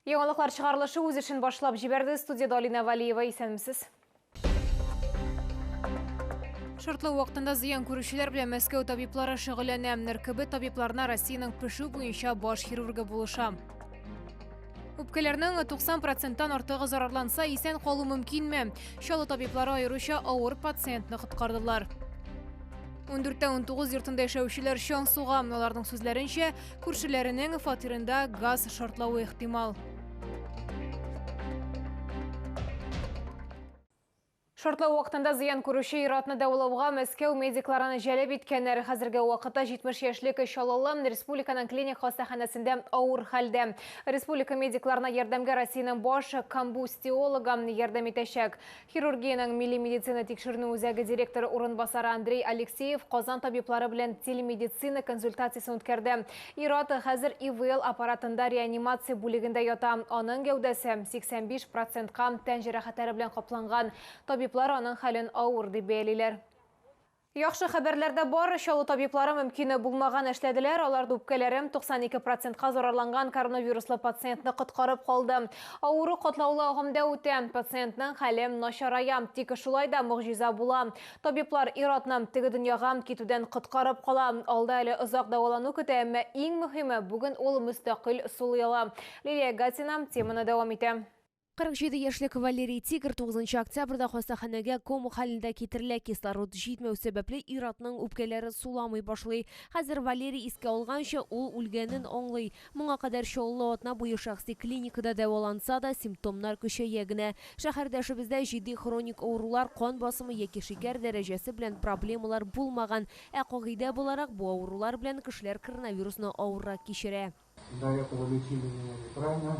Яңалыклар чыгарылышы үз ишин башлап жиберди. Студияда Алина Валиева, исәнмесез? Шартлау вакытында зыян күрүчеләр белән Мәскәү табиблары шөгыльләнә. РКБ табибларына Россиянең пешу буенча баш хирургы булыша. Үпкәләрнең 90%-тан артыгы зарарланса, исән калу мөмкинме? Чаллы табиблары аеруча авыр пациентны коткардылар. 14-19 йортында яшәүчеләр чаң суга. Аларның сүзләренчә, күршеләренең фатирында газ шартлауы ихтимал. Шартлау вакытында зыян күрүче ир-атны дәвалауга Мәскәү медикларын җәлеп иткәннәр. Хәзерге вакытта 70 яшьлек Чаллы республиканың клиник хастаханәсендә авыр хәлдә. Республика медикларына ярдәмгә Россиянең баш комбустиологы ярдәм итәчәк. Хирургиянең милли медицина тикшеренү үзәге директоры урынбасары Андрей Алексеев Казан табиблары белән телемедицина консультациясын үткәрде. Ир-ат хәзер ИВЛ аппаратында реанимация бүлегендә ята. Аның гәүдәсе 85%-ка тән җәрәхәтләре белән капланган. Табиблар аның хәлен авыр дип бәялиләр. Яхшы хәбәрләрдә бар. Чаллы табиблары мөмкине булмаган эшләделәр. Аларда үпкәләре 92%-ка зарарланган коронавируслы пациентны коткарып калды. Авыру катлаулы агымда үтә. Пациентның хәле начарая. Тик шулай да мөгъҗиза була. Табиблар ир-атны теге дөньяга китүдән коткарып кала. Алда әле озак дәвалану көтә, әмма иң мөһиме бүген ул мөстәкыйль сулый ала. Лилия Гатина теманы дәвам итә. 47 яшьлек Валерий Тигр 9 октябрьдә хастаханәгә кома хәлендә китерелә. Кислород җитмәү сәбәпле ир-атның үпкәләре суламый башлый. Хәзер Валерий искә алганча ул үлгәнен аңлый. Моңа кадәр Чаллы атна буе шәхси клиникада дәваланса да симптомнар көчәя генә. Шәһәрдәшебездә җитди хроник авырулар, кан басымы яки шикәр дәрәҗәсе белән проблемалар булмаган. Ә кагыйдә буларак бу авырулар белән кешеләр коронавирусны авыррак кичерә. До этого лечили меня неправильно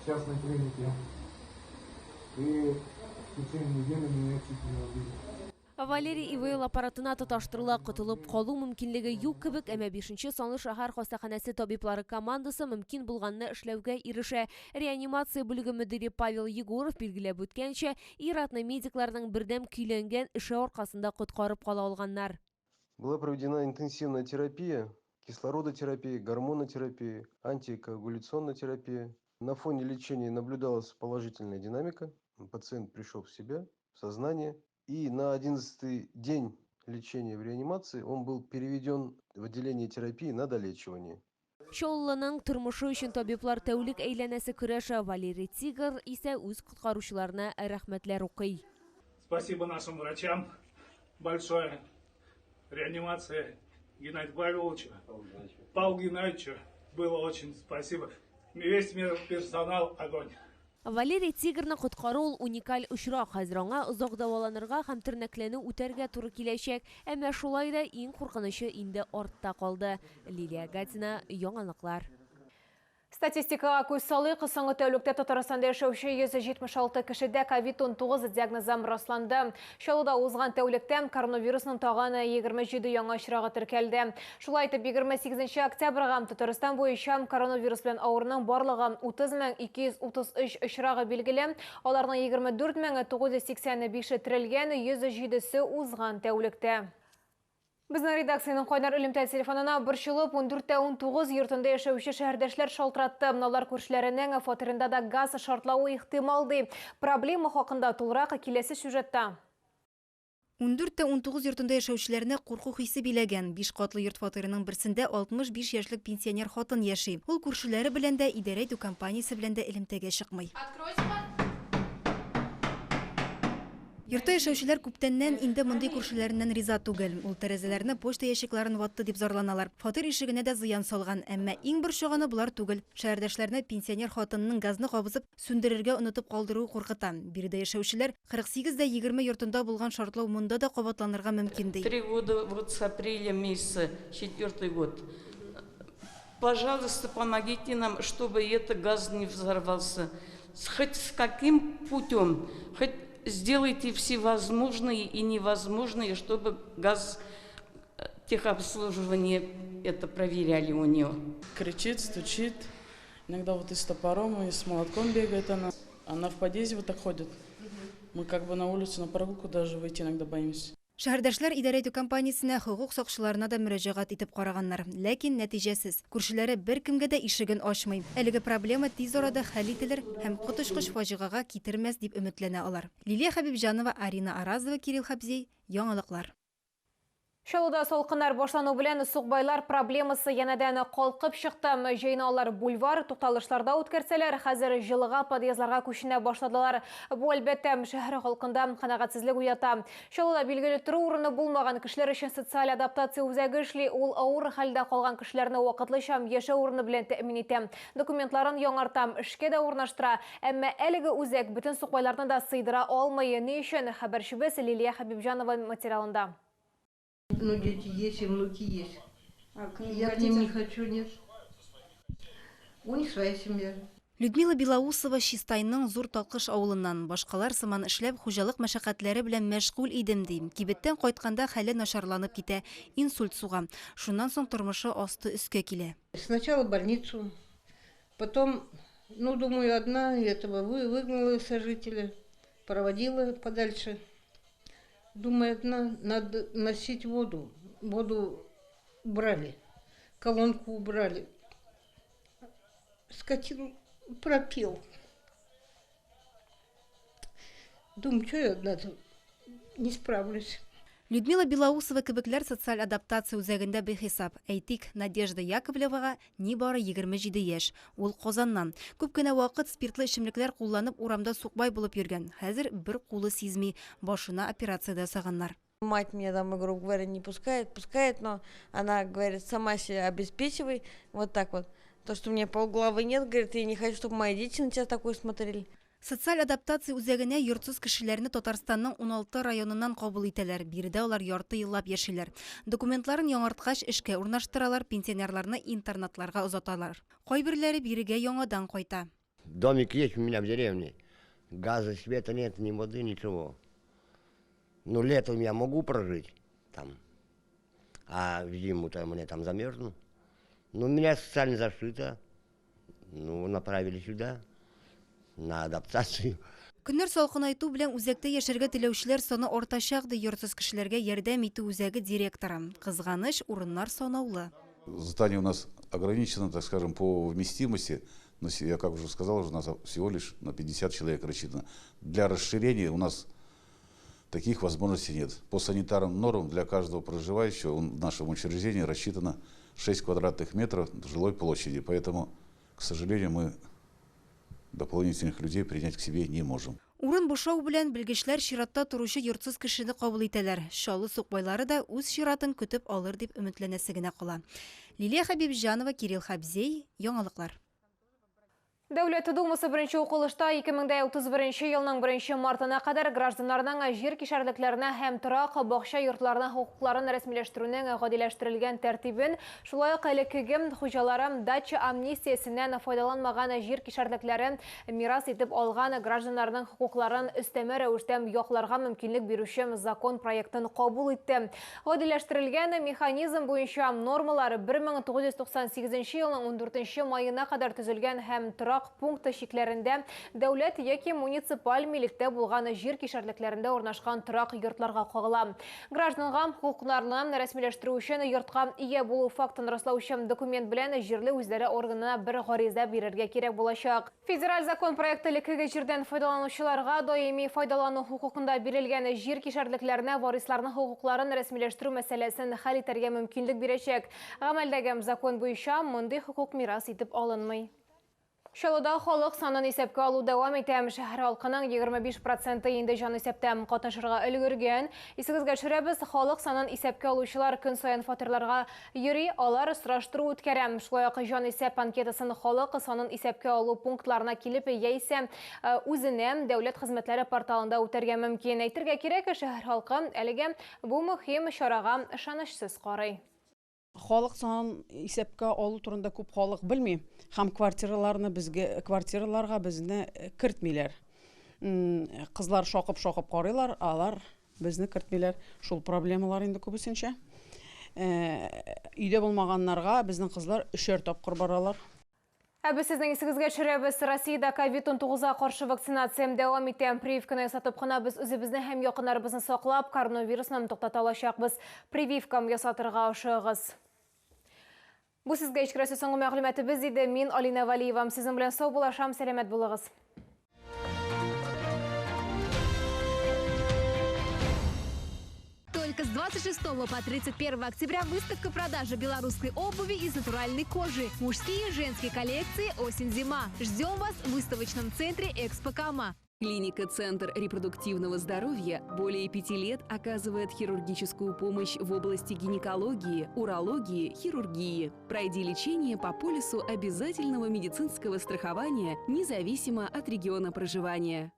в частной клинике. И в течение недели меня чуть не убили. Валерий ИВЛ аппаратына тоташтырыла, котылып калу мөмкинлеге юк кебек, әмма 5-нче санлы шәһәр хастаханәсе табиблары командасы мөмкин булганны эшләүгә ирешә. Реанимация бүлеге мөдире Павел Егоров билгеләп үткәнчә, ир-атны медикларның бердәм көйләнгән эше аркасында коткарып кала алганнар. Была проведена интенсивная терапия, кислородотерапия, гормонотерапия, антикоагуляционная терапия. На фоне лечения наблюдалась положительная динамика. Пациент пришел в себя, в сознание. И на 11-й день лечения в реанимации он был переведен в отделение терапии на долечивание. Чаллының тормышы өчен табиблар тәүлек әйләнәсе көрәшә. Валерий Тигр исә үз коткаручыларына рәхмәтләр укый. Спасибо нашим врачам большое. Реанимация Геннадия Павловича, Павлу Геннадьевичу было очень спасибо. Весь персонал огонь. Валерий Тигрны коткару ул уникаль очрак. Хәзер аңа озак дәваланырга һәм тернәкләнү үтәргә туры киләчәк. Әмма шулай да иң куркынычы инде артта калды. Лилия Гатина, яңалыклар. Статистикага күз салыйк, соңгы тәүлектә Татарстанда яшәүче 176 кешедә COVID-19 диагнозы расланды. Чаллыда узган тәүлектә коронавирусның тагын 27 яңа очрагы теркәлде. Шулай итеп 28 октябрьгә Татарстан буенча коронавирус белән авыруның барлыгы 30233 очрагы билгеле. Аларның 24985 терелгән, 107се узган тәүлектә. Безнең редакциянең кайнар элемтә телефонына борчылып 14-19 йортында яшәүче шәһәрдәшләр шалтыратты. Алар күршеләренең фатирында да газ шартлауы ихтимал ди. Проблема хакында тулырак киләсе сюжетта. 14-19 йортында яшәүчеләрне курку хисе биләгән. 5 катлы йорт фатирының берсендә 65 яшьлек пенсионер хатын яши. Ул күршеләре белән дә, идарә итү компаниясе белән дә элемтәгә чыкмый. Йортта яшәүчеләр күптәннән инде мондый күршеләреннән риза түгел. Ул тәрәзәләрне почта ящикларын ватты дип зарланалар. Фатир ишегенә дә зыян салган, әмма иң борчыганы булар түгел. Шәһәрдәшләрне пенсионер хатынның газны кабызып, сүндерергә унытып калдыруы куркыта. Биредә яшәүчеләр 48-20 йортында булган шартлау монда да кабатланырга мөмкин ди. 3 года вот с апреля месяца, 4-й год. Пожалуйста, помогите нам, чтобы этот газ не взорвался. Хоть с каким путем, хоть сделайте всевозможные и невозможные, чтобы газ техобслуживания это проверяли у нее. Кричит, стучит. Иногда вот и с топором, и с молотком бегает она. Она в подъезде вот так ходит. Мы как бы на улицу, на прогулку даже выйти иногда боимся. Шәһәрдәшләр идарә итү компаниясенә хокук сакчыларына да мөрәҗәгать итеп караганнар, ләкин нәтиҗәсез. Күршеләре беркемгә дә ишеген ачмый. Әлеге проблема тиз арада хәл ителер һәм коточкыч фаҗигага китермәс дип өметләнә алар. Лилия Хәбибҗанова, Арина Аразова, Кирилл Хабзей, Яңалыклар. Шалуда солқынар башлану белән сугбайлар проблемасы янәдән калкып чыкты. Җыйнаулар бульвар тукталышларда үткәрсәләр, хәзер җылыга подъездларга күченә башладылар. Бу әлбәттә шәһәр халкында канәгатьсезлек уята. Шалуда билгеле тору урыны булмаган кешеләр өчен социаль адаптация үзәге эшли, ул авыр хәлдә калган кешеләрне вакытлыча яшәү урыны белән тәэмин итә. Документларын яңарта, эшкә дә урнаштыра. Әмма әлеге үзәк бөтен сугбайларны да сыйдыра алмый. Ни өчен хәбәрчебез Лилия Хәбибҗанова материалында. Ну, дети есть и внуки есть. Я к ним не хочу, нет. У них своя семья. Людмила Белоусова Чистайның Зур Талкыш авылыннан башкалар сыман эшләп хуҗалык мәшәкатьләре белән мәшгуль идем ди. Кибеттән кайтканда хәле начарланып китә, инсульт суга. Шуннан соң тормышы асты өскә килә. Сначала в больницу, потом, ну, думаю, одна этого выгнала сожителя, проводила подальше. Думаю, одна, надо носить воду. Воду убрали, колонку убрали. Скотин пропил. Думаю, что я одна не справлюсь. Людмила Белоусова кебекләр социаль адаптация үзәгендә бихисап. Әйтик, Надежда Яковлевага ни бары 27 яшь. Ул Казаннан. Күп кенә вакыт спиртлы эчемлекләр кулланып урамда сукбай булып йөргән. Хәзер бер кулы сизми, башына операция ясаганнар. Мать меня там, грубо говоря, не пускает, но она говорит, сама себя обеспечивай, вот так вот. То, что у меня полглавы нет, говорит, я не хочу, чтобы мои дети на тебя такое смотрели. Социаль адаптация үзәгенә йортсыз кешеләрне Татарстанның 16 районыннан кабул итәләр. Биредә алар ярты еллап яшиләр. Документларын яңарткач эшкә урнаштыралар, пенсионерларны интернатларга озаталар. Кайберләре бирегә яңадан кайта. Домик есть у меня в деревне. Газа, света нет, ни воды, ничего. Ну, летом я могу прожить там, а в зиму-то мне там замерзну. Ну, меня социально зашито. Ну, направили сюда. На адаптацию. Көннәр салкынайту белән үзәктә яшәргә теләүчеләр саны артачак ди йортсыз кешеләргә ярдәм итү үзәге директоры. Кызганыч, урыннар санаулы. Здание у нас ограничено, так скажем, по вместимости. Но я, как уже сказал, у нас всего лишь на 50 человек рассчитано. Для расширения у нас таких возможностей нет. По санитарным нормам для каждого проживающего в нашем учреждении рассчитано 6 квадратных метров жилой площади. Поэтому, к сожалению, мы дополнительных людей принять к себе не можем. Урын бушау белән белгечләр чиратта торучы йортсыз кешене кабул итәләр. Шалы сукбайлары да үз чиратын көтеп алыр дип өметләнәсе генә кала. Лилия Хәбибҗанова, Кирилл Хабзей, Яңалыклар. Дәүләт Думасы беренче укылышта 2031 елның 1 мартына кадәр гражданнарның җир кишәрлекләренә һәм торак бакча йортларына хукукларын рәсмиләштерүнең гадиләштерелгән тәртибен, шулай ук элеккеге хуҗалары дача амнистиясеннән файдаланмаган җир кишәрлекләрен мирас итеп алган гражданнарның хукукларын өстәмә рәвештә якларга мөмкинлек бирүче закон проектын кабул итте. Гадиләштерелгән механизм буенча нормалар 1998 елның 14 маена кадәр төзелгән һәм торак пункты шикләрендә дәүләт яки муниципаль милектә булган җир кишәрлекләрендә урнашкан торак йортларга кагыла. Гражданга хукукларын рәсмиләштерү өчен йортка ия булу фактын раслаучы документ белән җирле үзләре органына бер гариза бирергә кирәк булачак. Федераль закон проекты элеккеге җирдән файдаланучыларга даими файдалану хукукында бирелгән җир кишәрлекләренә варисларның хукукларын рәсмиләштерү мәсьәләсен хәл итәргә мөмкинлек бирәчәк. Гамәлдәге закон буенча мондый хукук мирас итеп алынмый. Шалуда халык санын исәпкә алу дәвам итә. Шәһәр халкының 25% инде җан исәптә катнашырга өлгергән. Исегезгә төшерәбез, халык санын исәпкә алучылар көн саен фатирларга йөри, алар сораштыру үткәрә. Шулай ук җан исәп анкетасын халык санын исәпкә алу пунктларына килеп яисә үзенә дәүләт хезмәтләре порталында үтәргә мөмкин. Әйтергә кирәк, шәһәр халкы әлегә бу мөһим чарага ышанычсыз карый. Халык санын исәпкә алу турында күп халык белми, һәм квартираларга безне кертмиләр. Кызлар шакып карыйлар, алар безне кертмиләр. Шул проблемалар инде күбесенчә. Өйдә булмаганнарга безнең кызлар 3 тапкыр баралар. Біз сіздің есігізге чүребіз Россияда COVID-19-ға қаршы вакцинациям дәуам етем. Прививканы ясатып қына біз өзімізді һәм яқындарыбызны сақлап, коронавирусынан тоқтата алашақпыз. Прививкам ясатырға ашығыз. Бұл сізге ешкіресі соңғы мәғліметі біз дейді. Мен Алина Валиевам. Сіздің білен сау болашам, сәлемет болығыз. Только с 26 по 31 октября выставка продажи белорусской обуви из натуральной кожи. Мужские и женские коллекции осень-зима. Ждем вас в выставочном центре «Экспо-Кама». Клиника-центр репродуктивного здоровья более 5 лет оказывает хирургическую помощь в области гинекологии, урологии, хирургии. Пройди лечение по полису обязательного медицинского страхования, независимо от региона проживания.